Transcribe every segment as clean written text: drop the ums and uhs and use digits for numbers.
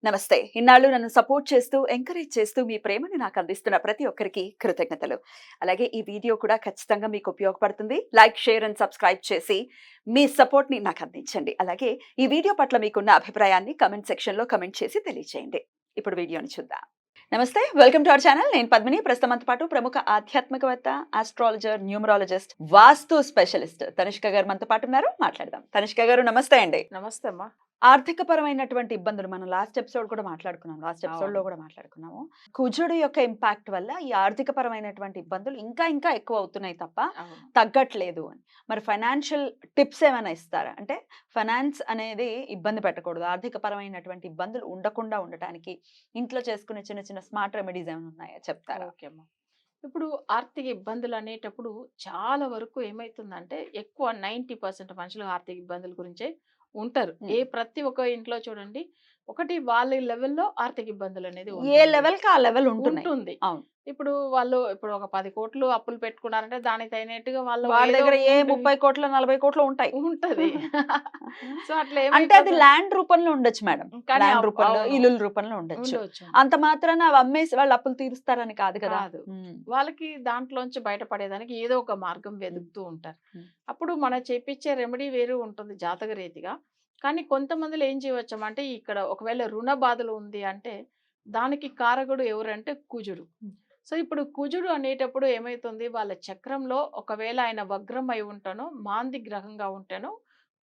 నమస్తే. ఇన్నాళ్ళు నన్ను సపోర్ట్ చేస్తూ, ఎంకరేజ్ చేస్తూ మీ ప్రేమని నాకు అందిస్తున్న ప్రతి ఒక్కరికి కృతజ్ఞతలు. అలాగే ఈ వీడియో కూడా ఖచ్చితంగా మీకు ఉపయోగపడుతుంది. లైక్, షేర్ అండ్ సబ్స్క్రైబ్ చేసి మీ సపోర్ట్‌ని నాకు అందించండి. అలాగే ఈ వీడియో పట్ల మీకున్న అభిప్రాయాన్ని కామెంట్ సెక్షన్‌లో కామెంట్ చేసి తెలియజేయండి. ఇప్పుడు వీడియోని చూద్దాం. నమస్తే. Welcome to our channel. నేను పద్మిని. ప్రస్తుతం మనతో పాటు ప్రముఖ ఆధ్యాత్మికవేత్త, ఆస్ట్రాలజర్, న్యూమరాలజిస్ట్, వాస్తు స్పెషలిస్ట్ తనిష్క గారు మనతో పాటు ఉన్నారు. మాట్లాడదాం. తనిష్క గారు నమస్తే అండి. నమస్తే అమ్మా. ఆర్థిక పరమైనటువంటి ఇబ్బందులు మనం లాస్ట్ ఎపిసోడ్ కూడా మాట్లాడుకున్నాం. లాస్ట్ ఎపిసోడ్‌లో అవును. కూడా మాట్లాడుకున్నాము. కుజుడు యొక్క ఇంపాక్ట్ వల్ల ఈ ఆర్థిక పరమైనటువంటి ఇబ్బందులు ఇంకా ఎక్కువ అవుతున్నాయి తప్ప అవును. తగ్గట్లేదు అని. మరి ఫైనాన్షియల్ టిప్స్ ఏమైనా ఇస్తారా? అంటే ఫైనాన్స్ అనేది ఇబ్బంది పెట్టకూడదు. ఆర్థిక పరమైనటువంటి ఇబ్బందులు ఉండకుండా ఉండటానికి ఇంట్లో చేసుకునే చిన్న చిన్న స్మార్ట్ రెమెడీస్ ఏమైనా ఉన్నాయా చెప్తారా? ఓకే అమ్మా. ఇప్పుడు ఆర్థిక ఇబ్బందులు అనేటప్పుడు చాలా వరకు ఏమైతుందంటే ఎక్కువ 90% మనుషులు ఆర్థిక ఇబ్బందుల గురించే ఉంటారు. హ్మ్. ప్రతి ఒక్క ఇంట్లో చూడండి, ఒకటి వాళ్ళ లెవెల్‌లో ఆర్థిక ఇబ్బందులనేది ఏ ఉంటుంది. లెవెల్‌కి ఆ లెవెల్ ఉంటున్నాయి. ఉంటుంది. అవును. ఇప్పుడు ఒక 10,00,00,000 అప్పులు పెట్టుకున్నారంటే దానికి తగినట్టుగా వాళ్ళు వాడి ఏదో దగ్గర ఏ ఉంటుంది. 30,00,00,000, 40,00,00,000 ఉంటాయి. ఉంటది. సో, అట్లా అంటే అది ఏమైపోతది. ల్యాండ్ రూపంలో ఉండొచ్చు మేడం. కానీ ల్యాండ్ రూపంలో, అవును. ఇల్లుల రూపంలో ఉండొచ్చు. ఉండొచ్చు. అంత మాత్రాన అవి అమ్మేసి వాళ్ళు అప్పులు తీరుస్తారని కాదు కదా! కాదు. హ్మ్. వాళ్ళకి దాంట్లోంచి బయటపడేదానికి ఏదో ఒక మార్గం హ్మ్. వెతుకుతూ ఉంటారు. హ్మ్. అప్పుడు మనం చేపిచ్చే రెమెడీ వేరు ఉంటుంది జాతక రీతిగా. కానీ కొంతమందిలో ఏం చేయవచ్చమంటే ఇక్కడ ఒకవేళ రుణ బాధలు ఉంది అంటే, దానికి కారకుడు ఎవరంటే కుజుడు. హ్మ్. సో, ఇప్పుడు కుజుడు అనేటప్పుడు ఏమైతుంది వాళ్ళ చక్రంలో ఒకవేళ ఆయన వగ్రం అయి ఉంటానో, మాంది గ్రహంగా ఉంటేనో,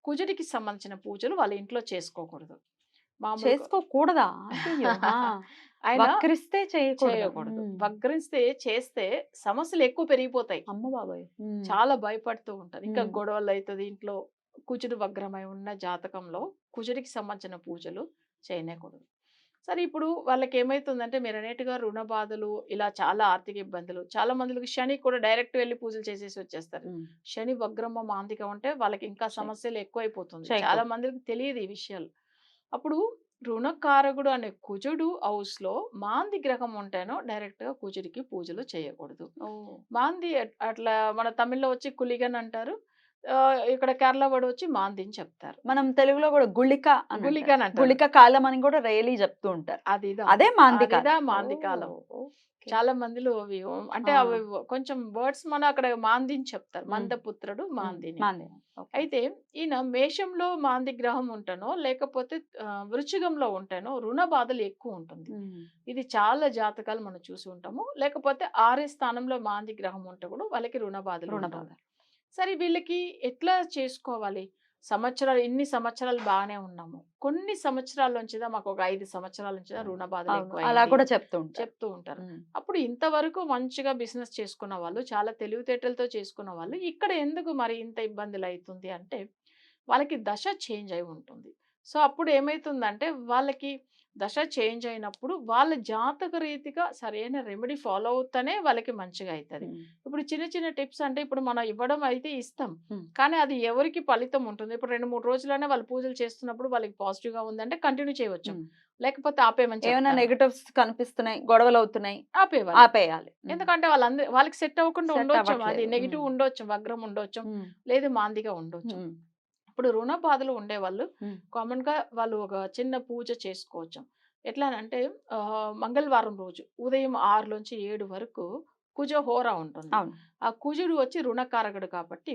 కుజుడికి సంబంధించిన పూజలు వాళ్ళ ఇంట్లో చేసుకోకూడదు. మామూలుగా చేసుకోకూడదా? అయ్యయ్యో! ఆ! ఆయన వక్రిస్తే చేయకూడదా? చేయకూడదు. హ్మ్. వక్రిస్తే చేస్తే సమస్యలు ఎక్కువ పెరిగిపోతాయి. అమ్మ బాబోయ్! హ్మ్. చాలా భయపడుతూ ఉంటారు. ఇంకా హ్మ్. గొడవలైతది ఇంట్లో. కుజుడు వగ్రమై ఉన్న జాతకంలో కుజుడికి సంబంధించిన పూజలు చేయనేకూడదు. సరే ఇప్పుడు వాళ్ళకేమైతుందంటే మీరన్నట్టుగా రుణ బాధలు, ఇలా చాలా ఆర్థిక ఇబ్బందులు. చాలా మందికి శని కూడా డైరెక్ట్ వెళ్లి పూజలు చేసేసి వచ్చేస్తారు. హ్మ్. శని వగ్రమ, మాందికం అంటే వాళ్ళకి ఇంకా చెయ్ సమస్యలు ఎక్కువైపోతుంది. చాలా చేయకూడదు. మందికి తెలియదు ఈ విషయాలు. అప్పుడు రుణకారకుడు అనే కుజుడు హౌస్‌లో మాంది గ్రహం ఉంటేనో డైరెక్ట్‌గా కుజుడికి పూజలు చేయకూడదు. ఓహ్! మాంది అట్లా మన తమిళ్‌లో వచ్చి కులిగన్ అంటారు. ఇక్కడ కేరళ వర్డ్ వచ్చి మాంది అని చెప్తారు. మనం తెలుగులో గూడా గుళిక అని అంటారు. గులిగన్ అంటారు. గుళిక కాలం అని గూడా రియలీ చెప్తూ ఉంటారు. అదిదా అదే మాంది కాలం. అదిదా మాంది కాలం. ఓహ్! ఓకే. చాలా మందిలో అవి అంటే ఆ! అవి కొంచెం వర్డ్స్ మనం అక్కడ మాందిని చెప్తారు. హ్మ్. మందపుత్రుడు హ్మ్. మాందిని. మాంది. ఓకే. అయితే ఈయన మేషంలో మాంది గ్రహం ఉంటేనో, లేకపోతే వృశ్చికంలో ఉంటేనో రుణ బాధలు ఎక్కువుంటుంది. హ్మ్. ఇది చాలా జాతకాలు మనం చూసి ఉంటాము. లేకపోతే 6 స్థానంలో మాంది గ్రహం ఉంటే కూడా వాళ్ళకి రుణ బాధలు రుణ బాధ. ఉంటుంది. సరే వీళ్ళకి ఎట్లా చేసుకోవాలి? ఇన్ని సంవత్సరాలు బానే ఉన్నాము. కొన్ని సంవత్సరాల నుంచిదా మాకొక 5 సంవత్సరాల నుంచిదా రుణ బాధలు అవును. అలా ఎక్కువయింది. కూడా చెప్తూ ఉంటారు. చెప్తూ ఉంటారు. హ్మ్. అప్పుడు ఇంతవరకు మంచిగా బిజినెస్ చేసుకున్న వాళ్ళు, చాలా తెలివితేటలతో చేసుకున్న వాళ్ళు, ఇక్కడ ఎందుకు మరి ఇంత ఇబ్బందులయితుంది అంటే, వాళ్ళకి దశ చేంజ్ అయి ఉంటుంది. సో, అప్పుడు ఏమైతుందంటే, వాళ్ళకి దశ చేంజ్ అయినప్పుడు, వాళ్ళ జాతక రీతిగా సరైన రెమెడీ ఫాలో అవుతేనే వాళ్ళకి మంచిగా అయితది. హ్మ్. ఇప్పుడు చిన్న చిన్న టిప్స్ అంటే, ఇప్పుడు మనం ఇవ్వడం అయితే ఇస్తాం. హ్మ్. కానీ అది ఎవరికి ఫలితం ఉంటుంది. ఇప్పుడు 2, 3 రోజులనే వాళ్ళు పూజలు చేస్తున్నప్పుడు వాళ్ళకి పాజిటివ్‌గా ఉందంటే కంటిన్యూ చేయవచ్చు. హ్మ్. లేకపోతే ఆపేయమని ఏమైనా చెప్తాను. నెగెటివ్స్ కనిపిస్తున్నాయి, గొడవలవుతున్నాయి, ఆపేయాలి. ఆపేయాలి. హ్మ్. ఎందుకంటే వాళ్ళకి సెట్ అవ్వకుండా సెట్ ఉండొచ్చేమో. అది అవ్వట్లేదు. హ్మ్. నెగెటివ్ ఉండొచ్చు, వగ్రం ఉండొచ్చు, హ్మ్. లేదు మాందిగా ఉండొచ్చు. హ్మ్. ఇప్పుడు రుణ బాధలు ఉండేవాళ్ళు హ్మ్. కామన్‌గా వాళ్ళు ఒక చిన్న పూజ చేసుకోవచ్చు. ఎట్లానంటే మంగళవారం రోజు ఉదయం 6-7 వరకు కుజ హోర ఉంటుంది. అవును. ఆ కుజుడు వచ్చి రుణకారకుడు కాబట్టి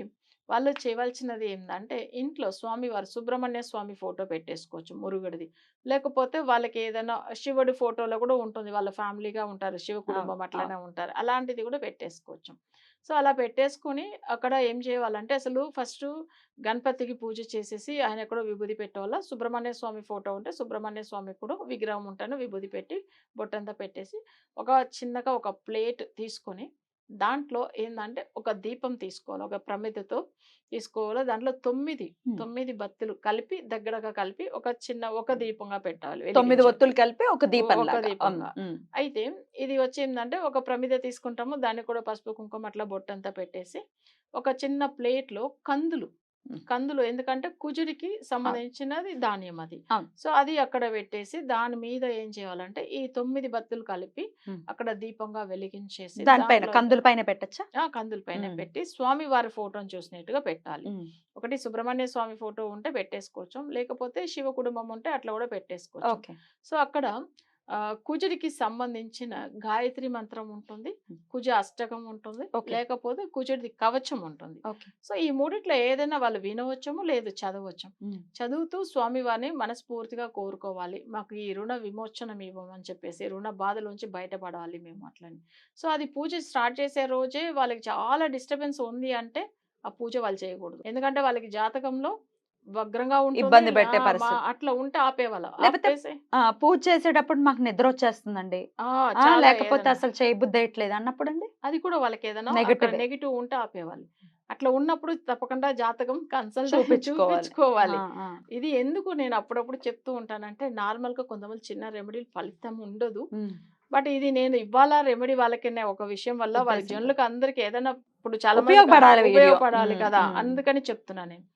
వాళ్ళు చేయవలసినది ఏందంటే ఇంట్లో స్వామివారు సుబ్రహ్మణ్య స్వామి ఫోటో పెట్టేసుకోవచ్చు మురుగడిది. లేకపోతే వాళ్ళకి ఏదైనా శివుడి ఫోటోలో కూడా ఉంటుంది. వాళ్ళ ఫ్యామిలీగా ఉంటారు. శివ అవును. కుటుంబం అవును. అట్లనే ఉంటారు. అలాంటిది కూడా పెట్టేసుకోవచ్చు. సో, అలా పెట్టేసుకొని అక్కడ ఏం చేయాలంటే అసలు ఫస్టు గణపతికి పూజ చేసేసి ఆయనకు కూడా విభూది పెట్టేవాళ్ళ. సుబ్రహ్మణ్య స్వామి ఫోటో ఉంటే సుబ్రహ్మణ్య స్వామికి కూడా విగ్రహం ఉంటేనే విభూది పెట్టి బొట్టంతా పెట్టేసి ఒక చిన్నగా ఒక ప్లేట్ తీసుకొని దాంట్లో ఏందంటే ఒక దీపం తీసుకోవాలి. ఒక ప్రమిదతో తీసుకోవాలి. దాంట్లో 9, హ్మ్. 9 బత్తులు కలిపి దగ్గరగా కలిపి ఒక దీపంగా పెట్టాలి 9 వెలిగించాలి. ఒత్తులు కలిపి ఒక ఒక దీపంలాగా. హ్మ్. దీపంగా. హ్మ్. అయితే ఇది వచ్చేందంటే ఒక ప్రమిద తీసుకుంటాము. దానికి కూడా పసుపు, కుంకుమ అట్లా బొట్టంతా పెట్టేసి, ఒక చిన్న ప్లేట్‌లో కందులు కందులు ఎందుకంటే కుజుడికి సంబంధించినది ధాన్యం అది. అవును. సో అది అక్కడ పెట్టేసి దాని మీద ఏం చేయాలంటే ఈ 9 బత్తులు కలిపి అక్కడ దీపంగా వెలిగించేసి దానిపైన దాంట్లో కందుల పైన పెట్టచ్చా? కందుల పైన ఉమ్. పెట్టి స్వామి వారి ఫోటోని చూసినట్టుగా పెట్టాలి. ఉమ్. ఒకటి సుబ్రహ్మణ్య స్వామి ఫోటో ఉంటే పెట్టేసుకోవచ్చు, లేకపోతే శివ కుటుంబం ఉంటే అట్లా కూడా పెట్టేసుకోవచ్చు. ఓకే. సో అక్కడ కుజుడికి సంబంధించిన గాయత్రి మంత్రం ఉంటుంది, కుజ అష్టకం ఉంటుంది, ఓకే. లేకపోతే కుజుడిది కవచం ఉంటుంది. ఓకే. సో ఈ మూడిట్లో ఏదైనా వాళ్ళు వినవచ్చము, లేదు చదవచ్చు. చదువుతూ స్వామివారిని మనస్ఫూర్తిగా కోరుకోవాలి, మాకు ఈ రుణ విమోచనం ఇవ్వమని చెప్పేసి, రుణ బాధలోంచి బయటపడాలి మేము అట్లని. సో అది పూజ స్టార్ట్ చేసే రోజే వాళ్ళకి చాలా డిస్టర్బెన్స్ ఉంది అంటే ఆ పూజ వాళ్ళు చేయకూడదు. ఎందుకంటే వాళ్ళకి జాతకంలో వగ్రంగా ఉంటుంది, ఇబ్బంది పెట్టే పరిస్థితి. అట్లా ఉంటే ఆపేవాళ్ళ. లేకపోతే ఆపేసి పూజ చేసేటప్పుడు మాకు నిద్ర వచ్చేస్తుందండి, చాలా లేకపోతే ఏదైనా అసలు చేయబుద్ధి అయ్యట్లేదు అన్నప్పుడు అండి అది కూడా వాళ్ళకి ఏదైనా నెగటివ్ నెగిటివ్ ఉంటే ఆపేవాళ్ళు. అట్లా ఉన్నప్పుడు తప్పకుండా జాతకం కన్సల్ట్ చూపించుకోవాలి. చూపించుకోవాలి. ఆ, ఆ. ఇది ఎందుకు నేను అప్పుడప్పుడు చెప్తూ ఉంటానంటే, నార్మల్ గా కొంతమంది చిన్న రెమెడీలు ఫలితం ఉండదు, ఉమ్. బట్ ఇది నేను ఇవ్వాలా రెమెడీ వాళ్ళకనే ఒక విషయం వల్ల వాళ్ళ ఉద్దేశంతో. జనులకు అందరికి ఏదైనా ఇప్పుడు చాలా మందికి ఉపయోగపడాలి వీడియో. ఉపయోగపడాలి ఉమ్, కదా, ఉమ్. అందుకని చెప్తున్నా నేను.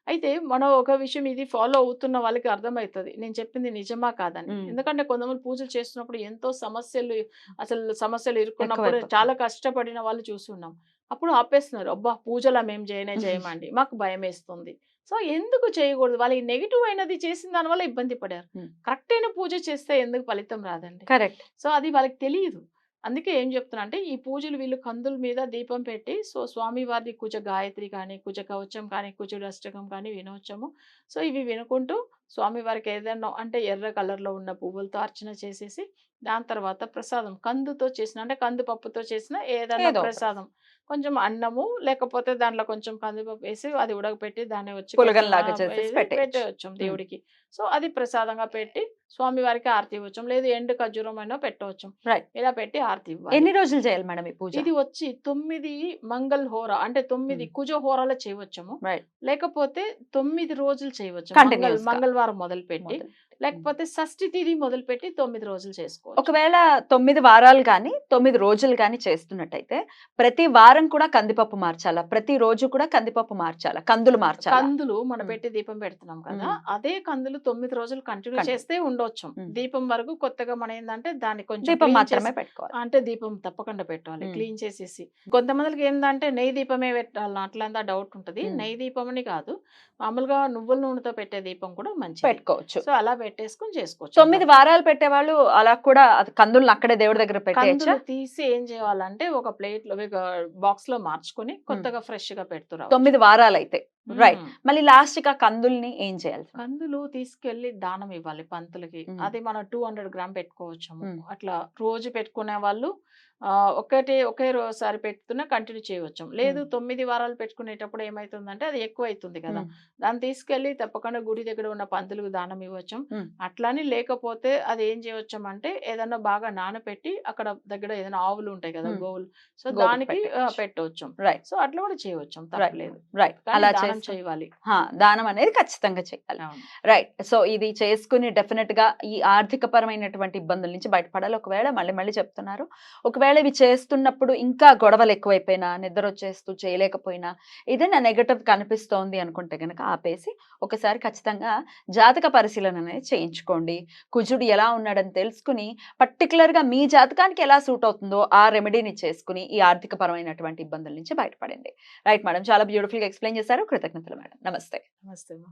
అయితే మనం ఒక విషయం ఇది ఫాలో అవుతున్న వాళ్ళకి అర్థమవుతుంది నేను చెప్పింది నిజమా కాదని. ఉమ్. ఎందుకంటే కొంతమంది పూజలు చేస్తున్నప్పుడు ఎంతో సమస్యలు, అసలు సమస్యలు ఇరుక్కున్నప్పుడు ఎక్కువైపోతుంది. చాలా కష్టపడిన వాళ్ళు చూస్తున్నాం. అప్పుడు ఆపేస్తున్నారు, అబ్బా పూజలా మేము చేయమండి, మాకు భయం వేస్తుంది. సో ఎందుకు చేయకూడదు? వాళ్ళకి నెగిటివ్ అయినది చేసిన దాని వల్ల ఇబ్బంది పడారు. కరెక్ట్ అయిన పూజ చేస్తే ఎందుకు ఫలితం రాదండి? కరెక్ట్. సో అది వాళ్ళకి తెలియదు. అందుకే ఏం చెప్తున్నా అంటే, ఈ పూజలు వీళ్ళు కందుల మీద దీపం పెట్టి, సో స్వామి వారిది కుజ గాయత్రి కానీ, కుజ కవచం కానీ, కుజుడు అష్టకం కానీ వినవచ్చము. సో ఇవి వినుకుంటూ స్వామి వారికి ఏదైనా అంటే ఎర్ర కలర్లో ఉన్న పువ్వులతో అర్చన చేసేసి, దాని తర్వాత ప్రసాదం కందుతో చేసిన అంటే కందు పప్పుతో చేసిన ఏదైనా ఏదో ప్రసాదం, కొంచెం అన్నము లేకపోతే దాంట్లో కొంచెం కందిపప్పు వేసి అది ఉడకపెట్టి దాన్ని వచ్చి పులగంలాగా చేసేసి పెట్టేయచ్చు. పెట్టవచ్చు దేవుడికి. సో అది ప్రసాదంగా పెట్టి స్వామి వారికి ఆరతి ఇవ్వచ్చు, లేదు ఎండు ఖర్జూరం అయినా పెట్టవచ్చు. రైట్. ఇలా పెట్టి ఆరతి ఇవ్వాలి. ఎన్ని రోజులు చేయాలి మేడం ఈ పూజ? ఇది వచ్చి 9 మంగళ హోర అంటే 9 కుజ హోరాలు చేయవచ్చము, రైట్. లేకపోతే 9 రోజులు చేయవచ్చు. Continuous గా. మంగళవారం మొదలుపెట్టి, లేకపోతే షష్ఠి తిథి మొదలుపెట్టి 9 రోజులు చేసుకోవచ్చు. ఒకవేళ 9 వారాలు కానీ 9 రోజులు కానీ చేస్తున్నట్టయితే ప్రతి వారం కూడా కందిపప్పు మార్చాలా? ప్రతి రోజు కూడా కందిపప్పు మార్చాలా? కందులు మార్చాలా? కందులు మనం మ్మ్. పెట్టి దీపం పెడుతున్నాం కదా, మ్మ్. అదే కందులు 9 రోజులు కంటిన్యూ Continue. చేస్తే ఉండొచ్చు. మ్మ్. దీపం వరకు కొత్తగా మనం ఏంటంటే దాన్ని కొంచెం దీపం clean మాత్రమే చేసి- పెట్టుకోవాలి. అంటే దీపం తప్పకుండా పెట్టాలి, మ్మ్. క్లీన్ చేసేసి. కొంతమందికి ఏంటంటే నెయ్యి దీపమే పెట్టాలి అట్లా డౌట్ ఉంటుంది. మ్మ్. నెయ్యి దీపం అని కాదు, మామూలుగా నువ్వుల నూనెతో పెట్టే దీపం కూడా మంచిది. పెట్టుకోవచ్చు. సో అలా పెట్టేసుకొని చేసుకోవచ్చు. 9 వారాలు పెట్టేవాళ్ళు అలా కూడా కందులను అక్కడే దేవుడి దగ్గర పెట్టేయచ్చా? కందులు తీసి ఏం చేయాలంటే ఒక ప్లేట్ లో బాక్స్ లో మార్చుకొని కొత్తగా ఫ్రెష్ గా పెడుతున్నారు. 9 వారాలు అయితే రైట్. మళ్ళీ లాస్ట్ గా కందుల్ని ఏం చేయాలి? కందులు తీసుకెళ్లి దానం ఇవ్వాలి పంతులకి. మ్మ్. అది మనం 200 గ్రామ్ పెట్టుకోవచ్చు. మ్మ్. అట్లా రోజు పెట్టుకునే వాళ్ళు ఒకే రోజుసారి పెట్టుకున్నా కంటిన్యూ చేయవచ్చు. లేదు 9 వారాలు పెట్టుకునేటప్పుడు ఏమైతుందంటే అది ఎక్కువ అవుతుంది కదా, దాన్ని తీసుకెళ్లి తప్పకుండా గుడి దగ్గర ఉన్న పంతులకు దానం ఇవ్వచ్చు. మ్మ్. అట్లాని లేకపోతే అది ఏం చేయవచ్చు అంటే ఏదన్నా బాగా నానపెట్టి అక్కడ దగ్గర ఏదైనా ఆవులు ఉంటాయి కదా, మ్మ్. గోవులు, సో గోవుకి దానికి పెట్టేయచ్చు. పెట్టవచ్చు. రైట్. సో అట్లా కూడా చేయవచ్చు, తప్పలేదు. రైట్. కానీ అలా దానం చేస్తే చేయాలి. దానం అనేది ఖచ్చితంగా చేయాలి. అవును. రైట్. సో ఇది చేసుకుని డెఫినెట్ గా ఈ ఆర్థిక పరమైనటువంటి ఇబ్బందుల నుంచి బయటపడాలి. ఒకవేళ మళ్ళీ చెప్తున్నారు, ఒకవేళ ఇవి చేస్తున్నప్పుడు ఇంకా గొడవలు ఎక్కువైపోయినా, నిద్ర వచ్చేస్తూ చేయలేకపోయినా, ఏదైనా నెగటివ్ కనిపిస్తోంది అనుకుంటే గనక ఆపేసి ఒకసారి ఖచ్చితంగా జాతక పరిశీలన అనేది చేయించుకోండి. కుజుడు ఎలా ఉన్నాడని తెలుసుకుని పర్టికులర్ గా మీ జాతకానికి ఎలా సూట్ అవుతుందో ఆ రెమెడీని చేసుకుని ఈ ఆర్థిక పరమైనటువంటి ఇబ్బందుల నుంచి బయటపడండి. రైట్ మేడం, చాలా బ్యూటిఫుల్ గా ఎక్స్ప్లెయిన్ చేశారు. కృతజ్ఞతలు మేడం. నమస్తే. నమస్తే.